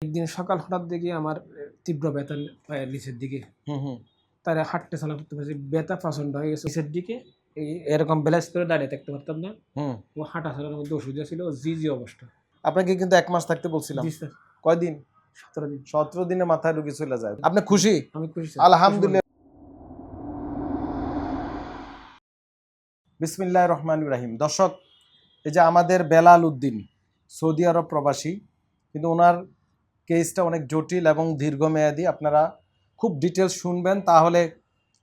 একদিন সকাল হঠাৎ দেখি আমার তীব্র ব্যথা পায়ের নিচের দিকে। তার হাঁটতে চলা করতে পারছি, ব্যথা প্রচন্ড হয়ে গেছে নিচের দিকে। এরকম ব্যালেন্স করে দাঁড়িয়ে থাকতে পারতাম না। ও হাঁটা চলার মধ্যে অসুবিধা ছিল, জি অবস্থা। আপনাকে কিন্তু 1 মাস থাকতে বলছিলাম। জি স্যার। কয়দিন? 17 দিন। 17 দিনের মাথায় রোগী চলে যায়। আপনি খুশি? আমি খুশি স্যার। আলহামদুলিল্লাহ। বিসমিল্লাহির রহমানির রহিম। দর্শক, এই যে আমাদের বেলাল উদ্দিন সৌদি আরব প্রবাসী, কিন্তু ওনার কেসটা অনেক জটিল এবং দীর্ঘমেয়াদী। আপনারা খুব ডিটেলস শুনবেন, তাহলে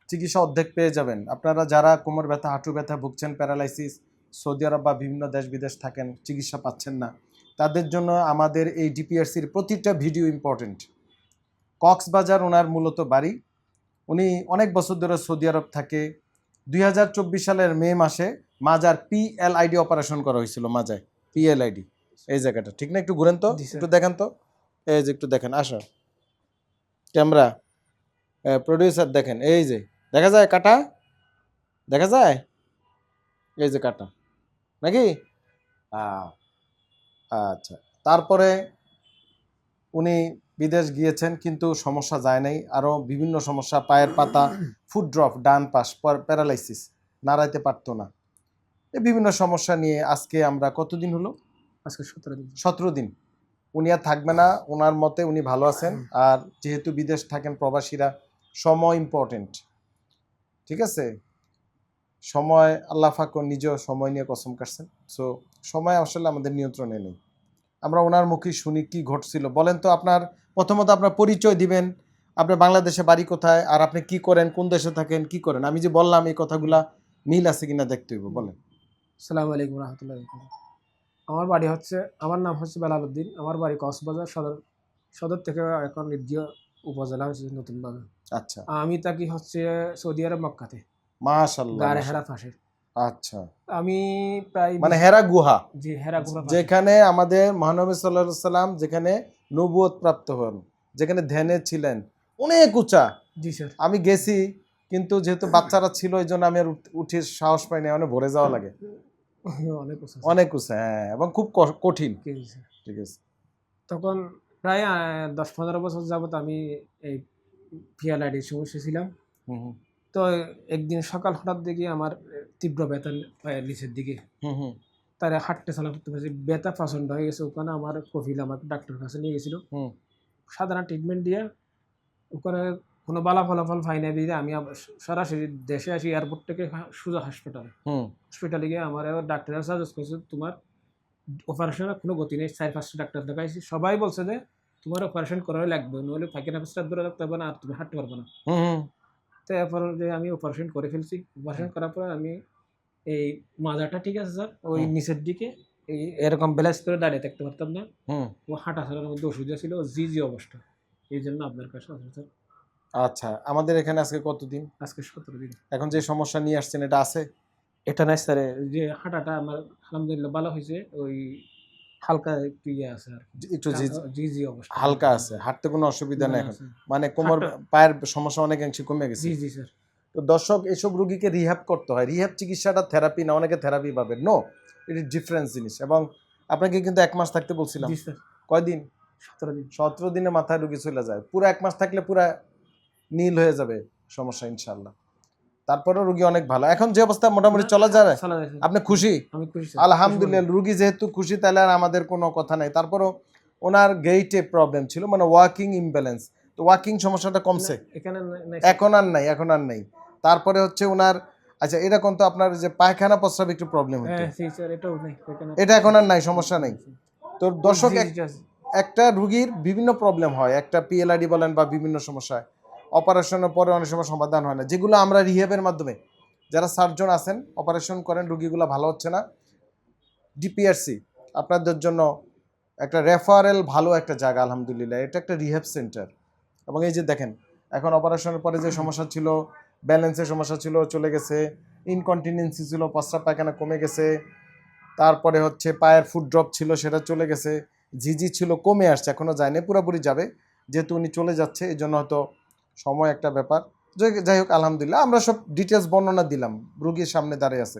চিকিৎসা অর্ধেক পেয়ে যাবেন। আপনারা যারা কোমর ব্যথা, হাঁটু ব্যথা ভুগছেন, প্যারালাইসিস, সৌদি আরব বা বিভিন্ন দেশ বিদেশ থাকেন, চিকিৎসা পাচ্ছেন না, তাদের জন্য আমাদের এই ডিপিআরসির প্রতিটা ভিডিও ইম্পর্টেন্ট। কক্সবাজার ওনার মূলত বাড়ি। উনি অনেক বছর ধরে সৌদি আরব থাকে। 2024 সালের মে মাসে মাজার PLID অপারেশন করা হয়েছিল। মাজায় PLID এই জায়গাটা, ঠিক না? একটু ঘুরেন তো, একটু দেখেন তো। এই যে একটু দেখেন, আসো ক্যামেরা, প্রডিউসার দেখেন, এই যে দেখা যায় কাটা, দেখা যায় এই যে কাটা নাকি? আচ্ছা, তারপরে উনি বিদেশ গিয়েছেন, কিন্তু সমস্যা যায় নাই। আরও বিভিন্ন সমস্যা, পায়ের পাতা, ফুট ড্রপ, ডান পাশ, প্যারালাইসিস, নাড়াইতে পারতো না। এই বিভিন্ন সমস্যা নিয়ে আজকে আমরা কতদিন হলো? আজকে 17 দিন। 17 দিন। উনি আর থাকবে না, ওনার মতে উনি ভালো আছেন। আর যেহেতু বিদেশ থাকেন প্রবাসীরা, সময় ইম্পর্টেন্ট, ঠিক আছে? সময় আল্লাহ পাক নিজেও সময় নিয়ে কসম কাটছেন। সো সময় আসলে আমাদের নিয়ন্ত্রণে নেই। আমরা ওনার মুখে শুনি কি ঘটছিল। বলেন তো, আপনার প্রথমত আপনার পরিচয় দিবেন, আপনার বাংলাদেশে বাড়ি কোথায়, আর আপনি কি করেন, কোন দেশে থাকেন, কি করেন? আমি যে বললাম এই কথাগুলা মিল আছে কিনা দেখতে হইব। বলেন। আসসালামু আলাইকুম রহমতুল্লাহ। আমার বাড়ি হচ্ছে, আমার নাম হচ্ছে বেলাল উদ্দিন। আমার বাড়ি কক্সবাজার সদর থেকে এখন নির্দিয় উপজেলা হয়েছে নতুনভাবে। আচ্ছা, আমি থাকি হচ্ছে সৌদি আরব মক্কাতে, মাশাআল্লাহ। গাড়ে হেরা পাশে। আচ্ছা, আমি প্রায় মানে হেরা গুহা, জি হেরা গুহা, যেখানে আমাদের মহানবী সাল্লাল্লাহু আলাইহি সাল্লাম যেখানে নবুয়ত প্রাপ্ত হন, যেখানে ধ্যানে ছিলেন, অনেক উঁচা। জি স্যার। আমি গেছি, কিন্তু যেহেতু বাচ্চারা ছিল এই জন্য আমি আর উঠে সাহস পাই না, মানে ভরে যাওয়া লাগে। অনেক উঁচা, হ্যাঁ, এবং খুব কঠিন। ঠিক আছে। তখন প্রায় 10-15 বছর যাবত আমি এই PLID সমস্যা ছিলাম। তো একদিন সকাল হঠাৎ দেখি আমার তীব্র ব্যথা পায়ের নিচের দিকে। তার হাঁটতে চলা করতে পারছি, ব্যথা প্রচন্ড হয়ে গেছে। ওখানে আমার কফিল আমাকে ডাক্তারের কাছে নিয়ে গেছিল। সাধারণ ট্রিটমেন্ট দিয়ে ওখানে কোনো ভালো ফলাফল পাই না। দিয়ে আমি সরাসরি দেশে আসি, এয়ারপোর্ট থেকে সোজা হসপিটালে গিয়ে আমার ডাক্তার সাজেস্ট করছে, তোমার অপারেশনের কোনো গতি নেই। 4-5টা ডাক্তার দেখাইছি, সবাই বলছে যে তোমার অপারেশন করাই লাগবে, নইলে পায়খানা পেশাব ধরে রাখতে হবে না, আর তুমি হাঁটতে পারবে না। তো এরপর যে আমি অপারেশন করে ফেলছি। অপারেশন করার পর আমি এই মাজাটা, ঠিক আছে স্যার, ওই নিচের দিকে এরকম ব্যালেন্স করে দাঁড়িয়ে থাকতে পারতাম না। ও হাঁটা চলার মধ্যে অসুবিধা ছিল, জি অবস্থা। এই জন্য আপনার কাছে স্যার। আচ্ছা, আমাদের এখানে আজকে কতদিন? আজকে 17 দিন। এখন যে সমস্যা নিয়ে আসছেন এটা আছে? এটা নাই স্যার, যে হাঁটাটা আমার আলহামদুলিল্লাহ ভালো হয়েছে। ওই হালকা একটু ইয়ে আছে আর একটু জি অবস্থা, হালকা আছে, হাঁটতে কোনো অসুবিধা নেই এখন, মানে কোমর পায়ের সমস্যা অনেকাংশে কমে গেছে। জি স্যার। তো দর্শক, এসব রোগীকে রিহ্যাব করতে হয়। রিহ্যাব চিকিৎসাটা থেরাপি না, অনেকে থেরাপি পাবেন। নো, ইট ইজ ডিফারেন্ট জিনিস। এবং আপনাকে কিন্তু 1 মাস থাকতে বলছিলাম। জি স্যার। কয়দিন? 17 দিন। 17 দিনের মাথায় রোগী চলে যায়। পুরো 1 মাস থাকলে পুরা নীল হয়ে যাবে সমস্যা ইনশাল্লাহ। তারপরেও রোগী অনেক ভালো। এখন যে অবস্থা মোটামুটি চলা যায়, আপনি খুশি? আমি খুশি। আলহামদুলিল্লাহ। রোগী যেহেতু খুশি, তাহলে আর আমাদের কোনো কথা নাই। তারপরও ওনার গেইটে প্রবলেম ছিল, মানে ওয়াকিং ইমব্যালেন্স। তো ওয়াকিং সমস্যাটা কমছে? এখন আর নাই। তারপরে হচ্ছে ওনার, আচ্ছা এরকম তো আপনার যে পায়খানা প্রস্রাব একটু প্রবলেম হতো, এটা এখন আর নাই, সমস্যা নেই। তো দর্শক, একটা রোগীর বিভিন্ন প্রবলেম হয়, একটা PLID বলেন বা বিভিন্ন সমস্যা, অপারেশনের পরে অনেক সময় সমাধান হয় না, যেগুলো আমরা রিহ্যাবের মাধ্যমে, যারা সার্জন আছেন অপারেশন করেন, রোগীগুলো ভালো হচ্ছে না, ডিপিআরসি আপনাদের জন্য একটা রেফারেল ভালো একটা জায়গা। আলহামদুলিল্লাহ, এটা একটা রিহ্যাব সেন্টার। এবং এই যে দেখেন, এখন অপারেশনের পরে যে সমস্যা ছিল, ব্যালেন্সের সমস্যা ছিল, চলে গেছে। ইনকন্টিনেন্সি ছিল, প্রস্রাব পায়খানা কমে গেছে। তারপরে হচ্ছে পায়ের ফুট ড্রপ ছিল, সেটা চলে গেছে। ঝিঝি ছিল, কমে আসছে, এখনও যায়নি, পুরোপুরি যাবে। যেহেতু উনি চলে যাচ্ছে, এই জন্য হয়তো সময় একটা ব্যাপার। যাই হোক, আলহামদুলিল্লাহ, আমরা সব ডিটেলস বর্ণনা দিলাম, রুগীর সামনে দাঁড়িয়ে আছে।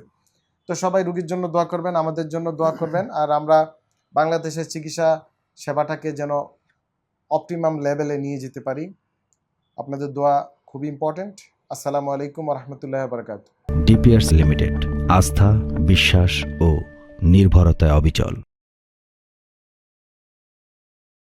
তো সবাই রুগীর জন্য দোয়া করবেন, আমাদের জন্য দোয়া করবেন। আর আমরা বাংলাদেশের চিকিৎসা সেবাটাকে যেন অপটিমাম লেভেলে নিয়ে যেতে পারি। আপনাদের দোয়া খুবই ইম্পর্টেন্ট। আসসালামু আলাইকুম ওয়া রাহমাতুল্লাহি ওয়া বারাকাতুহু। ডিপিআরস লিমিটেড, আস্থা, বিশ্বাস ও নির্ভরতায় অবিচল।